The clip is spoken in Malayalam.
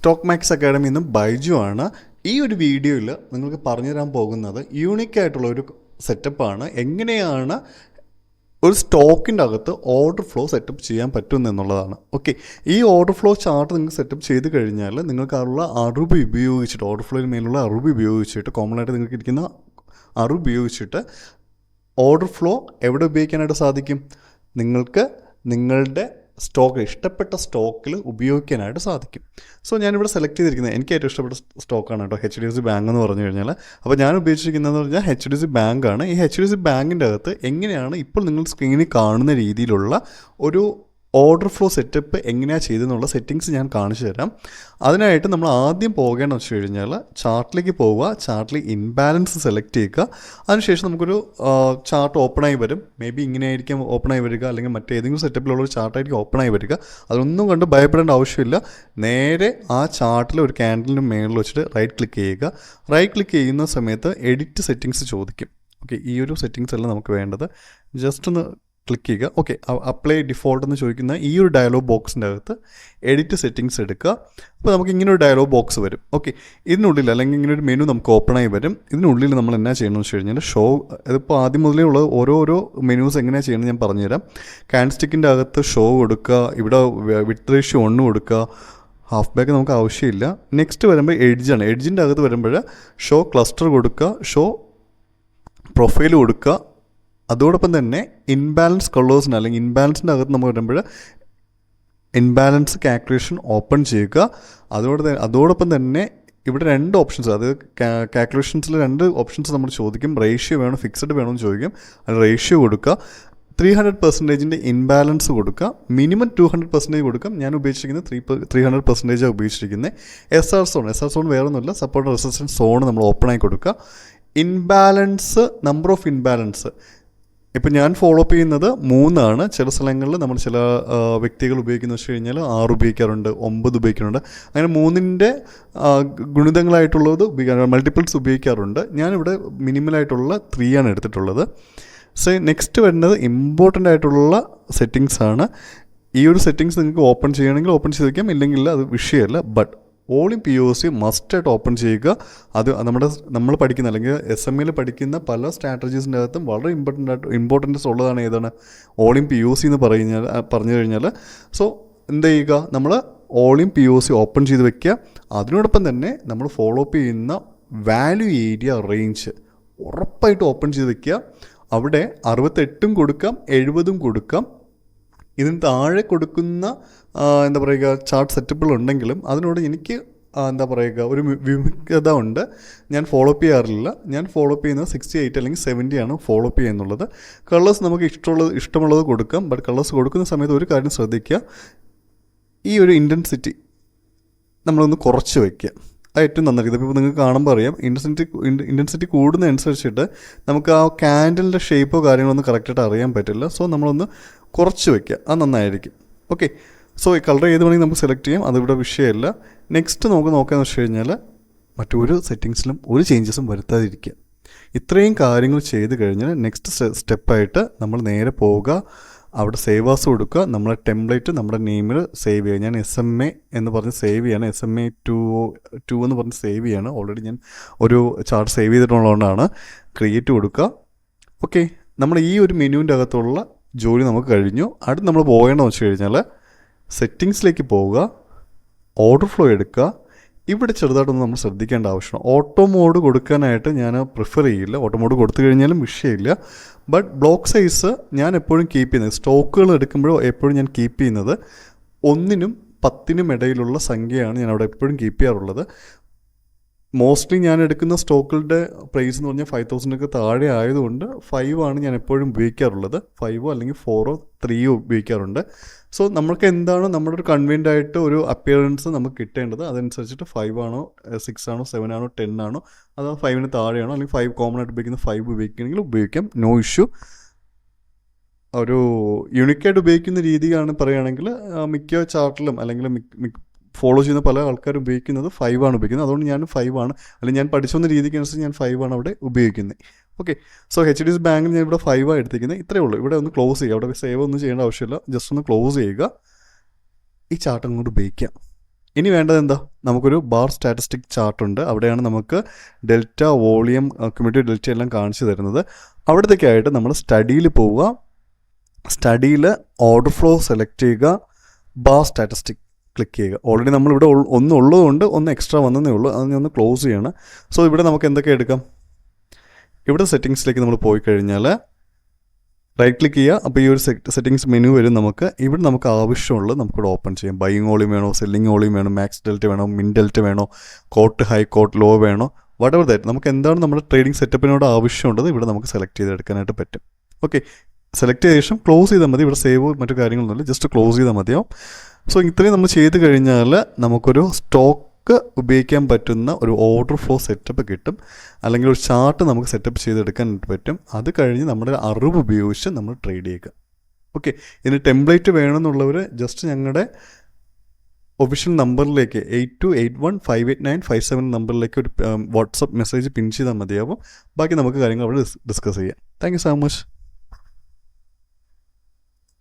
സ്റ്റോക്ക് മാക്സ് അക്കാഡമിയിൽ നിന്നും ബൈജു ആണ്. ഈ ഒരു വീഡിയോയിൽ നിങ്ങൾക്ക് പറഞ്ഞു തരാൻ പോകുന്നത് യൂണിക്കായിട്ടുള്ള ഒരു സെറ്റപ്പാണ്. എങ്ങനെയാണ് ഒരു സ്റ്റോക്കിൻ്റെ അകത്ത് ഓർഡർ ഫ്ലോ സെറ്റപ്പ് ചെയ്യാൻ പറ്റും എന്നുള്ളതാണ്. ഓക്കെ, ഈ ഓർഡർ ഫ്ലോ ചാർട്ട് നിങ്ങൾക്ക് സെറ്റപ്പ് ചെയ്ത് കഴിഞ്ഞാൽ നിങ്ങൾക്ക് അതിലുള്ള അറിവ് ഉപയോഗിച്ചിട്ട്, ഓർഡർ ഫ്ലോയിൽ മേലുള്ള അറിവ് ഉപയോഗിച്ചിട്ട്, കോമൺ ആയിട്ട് നിങ്ങൾക്ക് ഇരിക്കുന്ന അറിവ് ഉപയോഗിച്ചിട്ട് ഓർഡർ ഫ്ലോ എവിടെ ഉപയോഗിക്കാനായിട്ട് സാധിക്കും? നിങ്ങൾക്ക് നിങ്ങളുടെ സ്റ്റോക്ക്, ഇഷ്ടപ്പെട്ട സ്റ്റോക്കിൽ ഉപയോഗിക്കാനായിട്ട് സാധിക്കും. സോ ഞാനിവിടെ സെലക്ട് ചെയ്തിരിക്കുന്നത് എനിക്ക് ഏറ്റവും ഇഷ്ടപ്പെട്ട സ്റ്റോക്കാണ് കേട്ടോ, HDFC ബാങ്ക് എന്ന് പറഞ്ഞു കഴിഞ്ഞാൽ. അപ്പോൾ ഞാൻ ഉപയോഗിച്ചിരിക്കുന്നതെന്ന് പറഞ്ഞാൽ HDFC ബാങ്കാണ്. ഈ HDFC ബാങ്കിൻ്റെ അകത്ത് എങ്ങനെയാണ് ഇപ്പോൾ നിങ്ങൾ സ്ക്രീനിൽ കാണുന്ന രീതിയിലുള്ള ഒരു ഓർഡർ ഫ്ലോ സെറ്റപ്പ് എങ്ങനെയാണ് ചെയ്തെന്നുള്ള സെറ്റിങ്സ് ഞാൻ കാണിച്ചു തരാം. അതിനായിട്ട് നമ്മൾ ആദ്യം പോകേണ്ടതെന്ന് വെച്ച് കഴിഞ്ഞാൽ ചാർട്ടിലേക്ക് പോവുക, ചാർട്ടിൽ ഇൻബാലൻസ് സെലക്ട് ചെയ്യുക. അതിനുശേഷം നമുക്കൊരു ചാർട്ട് ഓപ്പണായി വരും. മേ ബി ഇങ്ങനെയായിരിക്കും ഓപ്പണായി വരിക, അല്ലെങ്കിൽ മറ്റേതെങ്കിലും സെറ്റപ്പിലുള്ള ഒരു ചാർട്ടായിരിക്കും ഓപ്പണായി വരിക. അതൊന്നും കണ്ട് ഭയപ്പെടേണ്ട ആവശ്യമില്ല. നേരെ ആ ചാർട്ടിൽ ഒരു ക്യാൻഡലിൻ്റെ മേളിൽ വെച്ചിട്ട് റൈറ്റ് ക്ലിക്ക് ചെയ്യുക. റൈറ്റ് ക്ലിക്ക് ചെയ്യുന്ന സമയത്ത് എഡിറ്റ് സെറ്റിങ്സ് ചോദിക്കും. ഓക്കെ, ഈ ഒരു സെറ്റിങ്സ് അല്ല നമുക്ക് വേണ്ടത്. ജസ്റ്റ് ഒന്ന് ക്ലിക്ക് ചെയ്യുക. ഓക്കെ, അപ്ലൈ ഡിഫോൾട്ട് എന്ന് ചോദിക്കുന്ന ഈ ഒരു ഡയലോഗ് ബോക്സിൻ്റെ അകത്ത് എഡിറ്റ് സെറ്റിങ്സ് എടുക്കുക. അപ്പോൾ നമുക്ക് ഇങ്ങനെ ഒരു ഡയലോഗ് ബോക്സ് വരും. ഓക്കെ, ഇതിനുള്ളിൽ അല്ലെങ്കിൽ ഇങ്ങനെ ഒരു മെനു നമുക്ക് ഓപ്പണായി വരും. ഇതിനുള്ളിൽ നമ്മൾ എന്നാ ചെയ്യണമെന്ന് വെച്ച് കഴിഞ്ഞാൽ ഇതിപ്പോൾ ആദ്യം മുതലേ ഉള്ള ഓരോ മെനൂസ് എങ്ങനെയാണ് ചെയ്യണമെന്ന് ഞാൻ പറഞ്ഞുതരാം. ക്യാൻഡിൽസ്റ്റിക്കിൻ്റെ അകത്ത് ഷോ കൊടുക്കുക, ഇവിടെ വിഡ്ത്ത് റേഷ്യോ 1 കൊടുക്കുക, ഹാഫ് ബാക്ക് നമുക്ക് ആവശ്യമില്ല. നെക്സ്റ്റ് വരുമ്പോൾ എഡ്ജാണ്. എഡ്ജിൻ്റെ അകത്ത് വരുമ്പോൾ ഷോ ക്ലസ്റ്റർ കൊടുക്കുക, ഷോ പ്രൊഫൈൽ കൊടുക്കുക. അതോടൊപ്പം തന്നെ ഇൻബാലൻസ് കളേഴ്സിന് അല്ലെങ്കിൽ ഇൻബാലൻസിൻ്റെ അകത്ത് നമ്മൾ വരുമ്പോൾ ഇൻബാലൻസ് കാൽക്കുലേഷൻ ഓപ്പൺ ചെയ്യുക. അതോടൊപ്പം തന്നെ ഇവിടെ 2 ഓപ്ഷൻസ്, അത് കാൽക്കുലേഷൻസിൽ 2 ഓപ്ഷൻസ് നമ്മൾ ചോദിക്കും. റേഷ്യോ വേണോ ഫിക്സഡ് വേണോ എന്ന് ചോദിക്കും. അത് റേഷ്യോ കൊടുക്കുക. 300% ഇൻബാലൻസ് കൊടുക്കുക. മിനിമം 200% കൊടുക്കാം. ഞാൻ ഉപയോഗിച്ചിരിക്കുന്നത് 300% ഉപയോഗിച്ചിരിക്കുന്നത്. SR സോൺ വേറെ ഒന്നുമില്ല, സപ്പോർട്ട് റെസിസ്റ്റൻസ് സോൺ നമ്മൾ ഓപ്പണായി കൊടുക്കുക. ഇൻബാലൻസ്, നമ്പർ ഓഫ് ഇൻബാലൻസ് ഇപ്പം ഞാൻ ഫോളോ അപ്പ് ചെയ്യുന്നത് 3 ചില സ്ഥലങ്ങളിൽ നമ്മൾ ചില വ്യക്തികൾ ഉപയോഗിക്കുന്നത് വെച്ച് കഴിഞ്ഞാൽ 6 ഉപയോഗിക്കാറുണ്ട്, 9 ഉപയോഗിക്കാറുണ്ട്. അങ്ങനെ 3ൻ്റെ ഗുണിതങ്ങളായിട്ടുള്ളത് മൾട്ടിപ്പിൾസ് ഉപയോഗിക്കാറുണ്ട്. ഞാനിവിടെ മിനിമലായിട്ടുള്ള 3 എടുത്തിട്ടുള്ളത്. സോ നെക്സ്റ്റ് വരുന്നത് ഇമ്പോർട്ടൻ്റ് ആയിട്ടുള്ള സെറ്റിങ്സ് ആണ്. ഈ ഒരു സെറ്റിങ്സ് നിങ്ങൾക്ക് ഓപ്പൺ ചെയ്യണമെങ്കിൽ ഓപ്പൺ ചെയ്ത് വയ്ക്കാം, ഇല്ലെങ്കിൽ അത് വിഷയമല്ല. ബട്ട് ഓൾ ഇൻ POC മസ്റ്റായിട്ട് ഓപ്പൺ ചെയ്യുക. അത് നമ്മൾ പഠിക്കുന്ന അല്ലെങ്കിൽ SMEയിൽ പഠിക്കുന്ന പല സ്ട്രാറ്റജീസിൻ്റെ അകത്തും വളരെ ഇമ്പോർട്ടൻസ് ഉള്ളതാണ്. ഏതാണ്? ഓൾ ഇൻ POC എന്ന് പറഞ്ഞു കഴിഞ്ഞാൽ സോ എന്ത് ചെയ്യുക, നമ്മൾ ഓൾ ഇൻ POC ഓപ്പൺ ചെയ്ത് വെക്കുക. അതിനോടൊപ്പം തന്നെ നമ്മൾ ഫോളോ അപ്പ് ചെയ്യുന്ന വാല്യൂ ഏരിയ റേഞ്ച് ഉറപ്പായിട്ട് ഓപ്പൺ ചെയ്ത് വെക്കുക. അവിടെ 68 കൊടുക്കാം, 70 കൊടുക്കാം. ഇതിന് താഴെ കൊടുക്കുന്ന എന്താ പറയുക ചാർട്ട് സെറ്റപ്പുകളുണ്ടെങ്കിലും അതിനോട് എനിക്ക് എന്താ പറയുക ഒരു വിമുഖത ഉണ്ട്. ഞാൻ ഫോളോ അപ്പ് ചെയ്യാറില്ല. ഞാൻ ഫോളോ അപ്പ് ചെയ്യുന്നത് 68 അല്ലെങ്കിൽ 70 ആണ് ഫോളോ അപ്പ് ചെയ്യുന്നുള്ളത്. കളേഴ്സ് നമുക്ക് ഇഷ്ടമുള്ളത് കൊടുക്കാം. ബട്ട് കളേഴ്സ് കൊടുക്കുന്ന സമയത്ത് ഒരു കാര്യം ശ്രദ്ധിക്കുക, ഈ ഒരു ഇൻറ്റൻസിറ്റി നമ്മളൊന്ന് കുറച്ച് വയ്ക്കുക. അത് ഏറ്റവും നന്നായിരിക്കും. ഇതിപ്പോൾ നിങ്ങൾക്ക് കാണുമ്പോൾ അറിയാം, ഇൻറ്റൻസിറ്റി കൂടുന്നതനുസരിച്ചിട്ട് നമുക്ക് ആ ക്യാൻഡലിൻ്റെ ഷേപ്പോ കാര്യങ്ങളൊന്നും കറക്റ്റായിട്ട് അറിയാൻ പറ്റില്ല. സോ നമ്മളൊന്ന് കുറച്ച് വയ്ക്കുക, അത് നന്നായിരിക്കും. ഓക്കെ, സോ ഈ കളർ ഏത് വേണമെങ്കിൽ നമുക്ക് സെലക്ട് ചെയ്യാം, അതിവിടെ വിഷയമല്ല. നെക്സ്റ്റ് നമുക്ക് നോക്കാമെന്ന് വെച്ച് കഴിഞ്ഞാൽ മറ്റൊരു സെറ്റിങ്സിലും ഒരു ചേഞ്ചസും വരുത്താതിരിക്കുക. ഇത്രയും കാര്യങ്ങൾ ചെയ്ത് കഴിഞ്ഞാൽ നെക്സ്റ്റ് സ്റ്റെപ്പായിട്ട് നമ്മൾ നേരെ പോവുക. അവിടെ സേവ് ആസ് കൊടുക്കുക. നമ്മളെ ടെംപ്ലേറ്റ് നമ്മുടെ നെയിമിൽ സേവ് ചെയ്യുക. ഞാൻ SMA എന്ന് പറഞ്ഞ് സേവ് ചെയ്യാണ്. SMA 2 എന്ന് പറഞ്ഞ് സേവ് ചെയ്യാണ്. ഓൾറെഡി ഞാൻ ഒരു ചാർട്ട് സേവ് ചെയ്തിട്ടുള്ളതുകൊണ്ടാണ്. ക്രിയേറ്റ് കൊടുക്കുക. ഓക്കെ, നമ്മൾ ഈ ഒരു മെനുവിൻ്റെ അകത്തുള്ള ജോലി നമുക്ക് കഴിഞ്ഞു. അടുത്ത് നമ്മൾ പോകേണ്ടതെന്ന് വെച്ച് കഴിഞ്ഞാൽ സെറ്റിങ്സിലേക്ക് പോവുക, ഓർഡർ ഫ്ലോ എടുക്കുക. ഇവിടെ ചെറുതായിട്ടൊന്നും നമ്മൾ ശ്രദ്ധിക്കേണ്ട ആവശ്യമാണ്. ഓട്ടോ മോഡ് കൊടുക്കാനായിട്ട് ഞാൻ പ്രിഫർ ചെയ്യില്ല. ഓട്ടോ മോഡ് കൊടുത്തു കഴിഞ്ഞാലും വിഷയമില്ല. ബട്ട് ബ്ലോക്ക് സൈസ് ഞാൻ എപ്പോഴും കീപ്പ് ചെയ്യുന്നത്, സ്റ്റോക്കുകൾ എടുക്കുമ്പോഴും എപ്പോഴും ഞാൻ കീപ്പ് ചെയ്യുന്നത് 1നും 10നും ഇടയിലുള്ള സംഖ്യയാണ് ഞാൻ അവിടെ എപ്പോഴും കീപ്പ് ചെയ്യാറുള്ളത്. മോസ്റ്റ്ലി ഞാൻ എടുക്കുന്ന സ്റ്റോക്കുകളുടെ പ്രൈസ് എന്ന് പറഞ്ഞാൽ 5000 താഴെ ആയതുകൊണ്ട് 5 ആണ് ഞാൻ എപ്പോഴും ഉപയോഗിക്കാറുള്ളത്. 5 അല്ലെങ്കിൽ 4 3 ഉപയോഗിക്കാറുണ്ട്. സോ നമുക്ക് എന്താണോ നമ്മുടെ ഒരു കൺവീനിയൻ്റ് ആയിട്ട് ഒരു അപ്പിയറൻസ് നമുക്ക് കിട്ടേണ്ടത് അതനുസരിച്ചിട്ട് 5 ആണോ 6 ആണോ 7 ആണോ 10 ആണോ അതോ 5ന് താഴെയാണോ അല്ലെങ്കിൽ 5 കോമൺ ആയിട്ട് ഉപയോഗിക്കുന്ന 5 ഉപയോഗിക്കണമെങ്കിൽ ഉപയോഗിക്കാം, നോ ഇഷ്യൂ. ഒരു യൂണിക്കായിട്ട് ഉപയോഗിക്കുന്ന രീതിയാണ് പറയുകയാണെങ്കിൽ മിക്ക ചാർട്ടിലും അല്ലെങ്കിൽ ഫോളോ ചെയ്യുന്ന പല ആൾക്കാരും ഉപയോഗിക്കുന്നത് 5 ആണ് ഉപയോഗിക്കുന്നത്. അതുകൊണ്ട് ഞാൻ 5 ആണ്, അല്ലെങ്കിൽ ഞാൻ പഠിച്ചു വന്ന രീതിക്ക് അനുസരിച്ച് ഞാൻ 5 ആണ് അവിടെ ഉപയോഗിക്കുന്നത്. ഓക്കെ, സോ HDFC ബാങ്കിൽ ഞാൻ ഇവിടെ 5 ആണ് എടുത്തിരിക്കുന്നത്. ഇത്രയേ ഉള്ളൂ. ഇവിടെ ഒന്ന് ക്ലോസ് ചെയ്യുക. അവിടെ സേവ് ഒന്നും ചെയ്യേണ്ട ആവശ്യമില്ല. ജസ്റ്റ് ഒന്ന് ക്ലോസ് ചെയ്യുക. ഈ ചാർട്ട് അങ്ങോട്ട് ഉപയോഗിക്കാം. ഇനി വേണ്ടത് എന്താ, നമുക്കൊരു ബാർ സ്റ്റാറ്റിസ്റ്റിക് ചാർട്ടുണ്ട്. അവിടെയാണ് നമുക്ക് ഡെൽറ്റ, വോളിയം, ക്യുമുലേറ്റീവ് ഡെൽറ്റ എല്ലാം കാണിച്ചു തരുന്നത്. അവിടത്തേക്കായിട്ട് നമ്മൾ സ്റ്റഡിയിൽ പോവുക. സ്റ്റഡിയിൽ ഓർഡർ ഫ്ലോ സെലക്ട് ചെയ്യുക, ബാർ സ്റ്റാറ്റിസ്റ്റിക് ക്ലിക്ക് ചെയ്യുക. ഓൾറെഡി നമ്മളിവിടെ ഒന്ന് ഉള്ളതുകൊണ്ട് ഒന്ന് എക്സ്ട്രാ വന്നതേ ഉള്ളൂ, അത് ഞാൻ ഒന്ന് ക്ലോസ് ചെയ്യണം. സോ ഇവിടെ നമുക്ക് എന്തൊക്കെ എടുക്കാം, ഇവിടെ സെറ്റിങ്സിലേക്ക് നമ്മൾ പോയി കഴിഞ്ഞാൽ റൈറ്റ് ക്ലിക്ക് ചെയ്യുക. അപ്പോൾ ഈ ഒരു സെറ്റിങ്സ് മെനു വരും. ഇവിടെ നമുക്ക് ആവശ്യമുള്ളത് നമുക്കിവിടെ ഓപ്പൺ ചെയ്യാം. ബൈയിങ് വോളിയം വേണോ, സെല്ലിംഗ് വോളിയം വേണോ, മാക്സ് ഡെൽറ്റ വേണോ, മിൻ ഡെൽറ്റ വേണോ, കോട്ട് ഹൈ, കോട്ട് ലോ വേണോ, വട്ടെവർ ദാറ്റ്, നമുക്ക് എന്താണ് നമ്മുടെ ട്രേഡിംഗ് സെറ്റപ്പിനോട് ആവശ്യമുള്ളത് ഇവിടെ നമുക്ക് സെലക്ട് ചെയ്തെടുക്കാനായിട്ട് പറ്റും. ഓക്കെ, സെലക്ട് ചെയ്ത ശേഷം ക്ലോസ് ചെയ്താൽ മതി. ഇവിടെ സേവ് മറ്റു കാര്യങ്ങളൊന്നുമില്ല, ജസ്റ്റ് ക്ലോസ് ചെയ്താൽ മതിയാവും. സോ ഇത്രയും നമ്മൾ ചെയ്ത് കഴിഞ്ഞാൽ നമുക്കൊരു സ്റ്റോക്ക് ഉപയോഗിക്കാൻ പറ്റുന്ന ഒരു ഓർഡർ ഫ്ലോ സെറ്റപ്പ് കിട്ടും, അല്ലെങ്കിൽ ഒരു ചാർട്ട് നമുക്ക് സെറ്റപ്പ് ചെയ്തെടുക്കാൻ പറ്റും. അത് കഴിഞ്ഞ് നമ്മുടെ അറിവ് ഉപയോഗിച്ച് നമ്മൾ ട്രേഡ് ചെയ്യുക. ഓക്കെ, ഇതിന് ടെംപ്ലേറ്റ് വേണമെന്നുള്ളവർ ജസ്റ്റ് ഞങ്ങളുടെ ഒഫീഷ്യൽ നമ്പറിലേക്ക് 8281589587 നമ്പറിലേക്ക് ഒരു വാട്സപ്പ് മെസ്സേജ് പിൻ ചെയ്താൽ മതിയാവും. ബാക്കി നമുക്ക് കാര്യങ്ങൾ അവിടെ ഡിസ്കസ് ചെയ്യാം. Thank you so much.